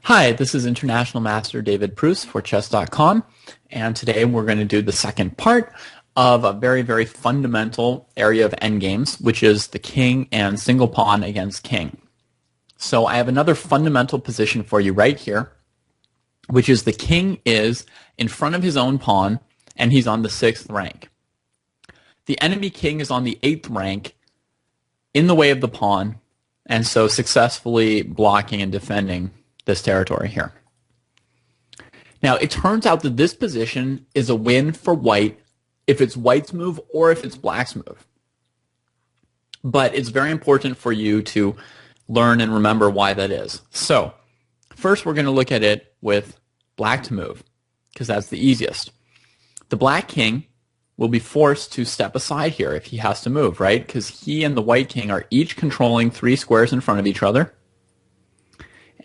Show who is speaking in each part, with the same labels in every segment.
Speaker 1: Hi, this is International Master David Pruess for Chess.com, and today we're going to do the second part of a very, very fundamental area of endgames, which is the king and single pawn against king. So I have another fundamental position for you right here, which is the king is in front of his own pawn, and he's on the 6th rank. The enemy king is on the 8th rank in the way of the pawn, and so successfully blocking and defending this territory here. Now, it turns out that this position is a win for white if it's white's move or if it's black's move. But it's very important for you to learn and remember why that is. So, first we're going to look at it with black to move, because that's the easiest. The black king will be forced to step aside here if he has to move, right? Because he and the white king are each controlling 3 squares in front of each other.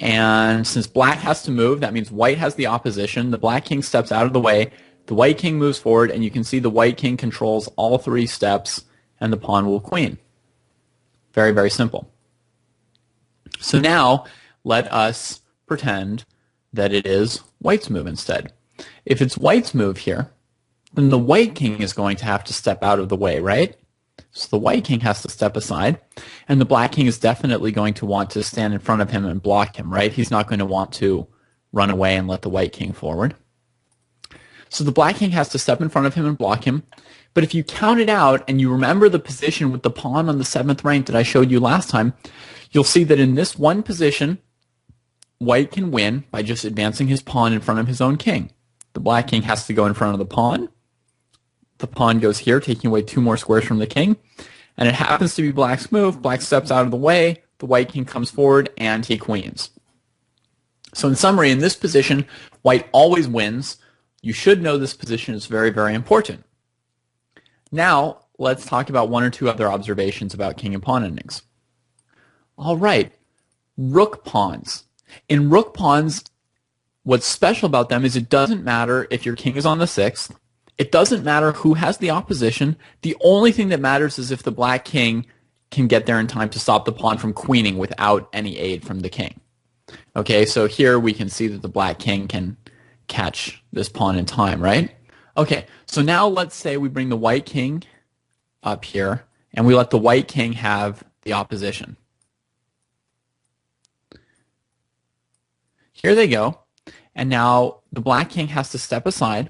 Speaker 1: And since black has to move, that means white has the opposition. The black king steps out of the way. The white king moves forward, and you can see the white king controls all 3 steps, and the pawn will queen. Very, very simple. So now, let us pretend that it is white's move instead. If it's white's move here, then the white king is going to have to step out of the way, right? So the white king has to step aside, and the black king is definitely going to want to stand in front of him and block him, right? He's not going to want to run away and let the white king forward. So the black king has to step in front of him and block him. But if you count it out and you remember the position with the pawn on the 7th rank that I showed you last time, you'll see that in this one position, white can win by just advancing his pawn in front of his own king. The black king has to go in front of the pawn. The pawn goes here, taking away 2 more squares from the king. And it happens to be black's move. Black steps out of the way. The white king comes forward, and he queens. So in summary, in this position, white always wins. You should know this position is very, very important. Now, let's talk about 1 or 2 other observations about king and pawn endings. All right, rook pawns. In rook pawns, what's special about them is it doesn't matter if your king is on the 6th. It doesn't matter who has the opposition. The only thing that matters is if the black king can get there in time to stop the pawn from queening without any aid from the king. Okay, so here we can see that the black king can catch this pawn in time, right? Okay, so now let's say we bring the white king up here, and we let the white king have the opposition. Here they go, and now the black king has to step aside.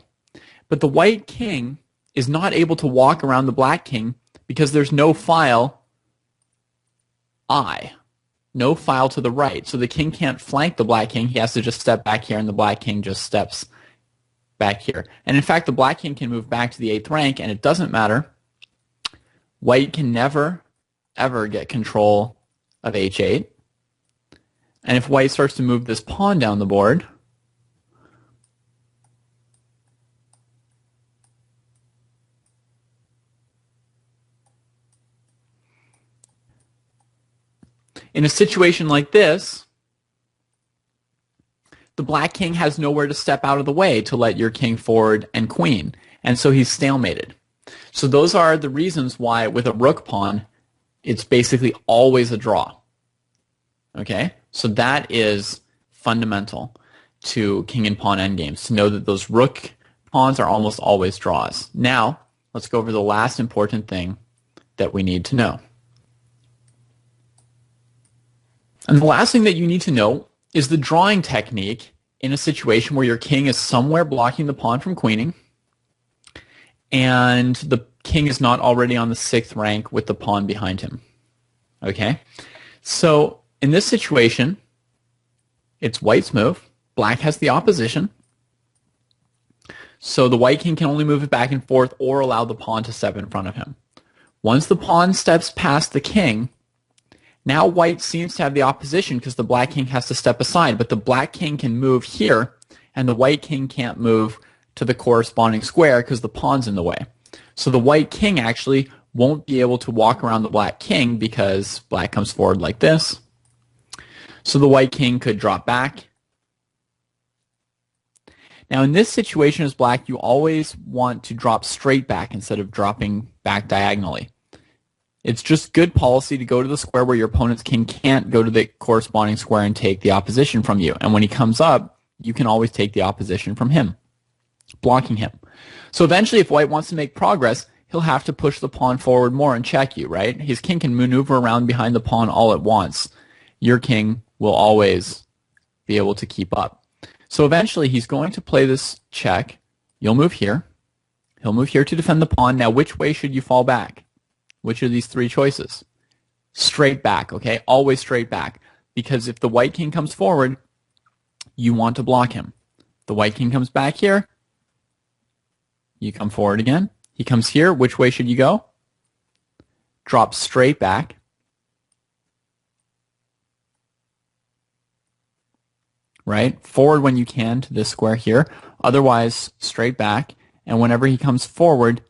Speaker 1: But the white king is not able to walk around the black king because there's no file I, no file to the right. So the king can't flank the black king. He has to just step back here, and the black king just steps back here. And in fact, the black king can move back to the 8th rank, and it doesn't matter. White can never, ever get control of h8. And if white starts to move this pawn down the board, in a situation like this, the black king has nowhere to step out of the way to let your king forward and queen, and so he's stalemated. So those are the reasons why with a rook pawn, it's basically always a draw. Okay? So that is fundamental to king and pawn endgames, to know that those rook pawns are almost always draws. Now, let's go over the last important thing that we need to know. And the last thing that you need to know is the drawing technique in a situation where your king is somewhere blocking the pawn from queening, and the king is not already on the 6th rank with the pawn behind him. Okay? So in this situation, it's white's move. Black has the opposition. So the white king can only move it back and forth or allow the pawn to step in front of him. Once the pawn steps past the king, now white seems to have the opposition because the black king has to step aside, but the black king can move here, and the white king can't move to the corresponding square because the pawn's in the way. So the white king actually won't be able to walk around the black king because black comes forward like this. So the white king could drop back. Now in this situation as black, you always want to drop straight back instead of dropping back diagonally. It's just good policy to go to the square where your opponent's king can't go to the corresponding square and take the opposition from you. And when he comes up, you can always take the opposition from him, blocking him. So eventually, if white wants to make progress, he'll have to push the pawn forward more and check you, right? His king can maneuver around behind the pawn all at once. Your king will always be able to keep up. So eventually, he's going to play this check. You'll move here. He'll move here to defend the pawn. Now, which way should you fall back? Which are these three choices? Straight back, okay? Always straight back. Because if the white king comes forward, you want to block him. The white king comes back here. You come forward again. He comes here. Which way should you go? Drop straight back. Right? Forward when you can to this square here. Otherwise, straight back. And whenever he comes forward,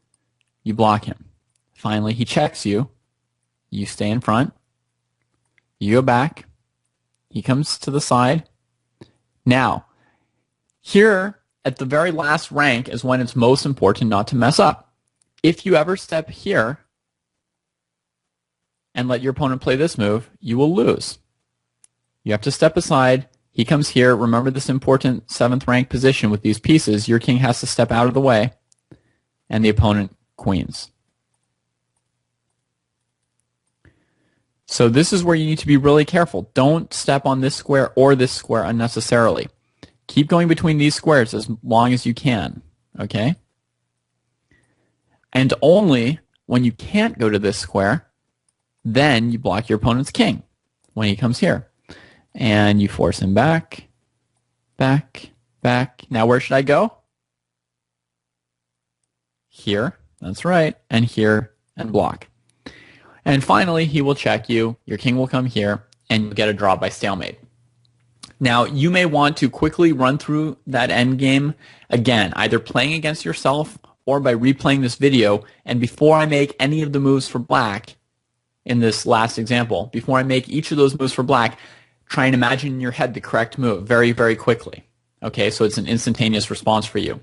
Speaker 1: you block him. Finally, he checks you. You stay in front. You go back. He comes to the side. Now, here at the very last rank is when it's most important not to mess up. If you ever step here and let your opponent play this move, you will lose. You have to step aside. He comes here. Remember this important 7th rank position with these pieces. Your king has to step out of the way, and the opponent queens. So this is where you need to be really careful. Don't step on this square or this square unnecessarily. Keep going between these squares as long as you can, okay? And only when you can't go to this square, then you block your opponent's king when he comes here. And you force him back, back, back. Now where should I go? Here, that's right, and here, and block. And finally, he will check you, your king will come here, and you'll get a draw by stalemate. Now, you may want to quickly run through that endgame again, either playing against yourself or by replaying this video. And before I make any of the moves for black in this last example, before I make each of those moves for black, try and imagine in your head the correct move very, very quickly. Okay, so it's an instantaneous response for you.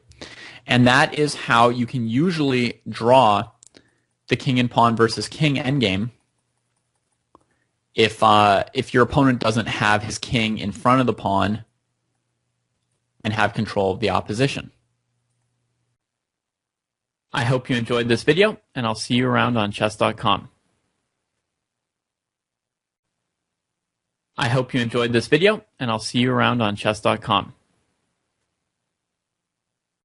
Speaker 1: And that is how you can usually draw the king and pawn versus king endgame if your opponent doesn't have his king in front of the pawn and have control of the opposition. I hope you enjoyed this video, and I'll see you around on Chess.com. I hope you enjoyed this video, and I'll see you around on Chess.com.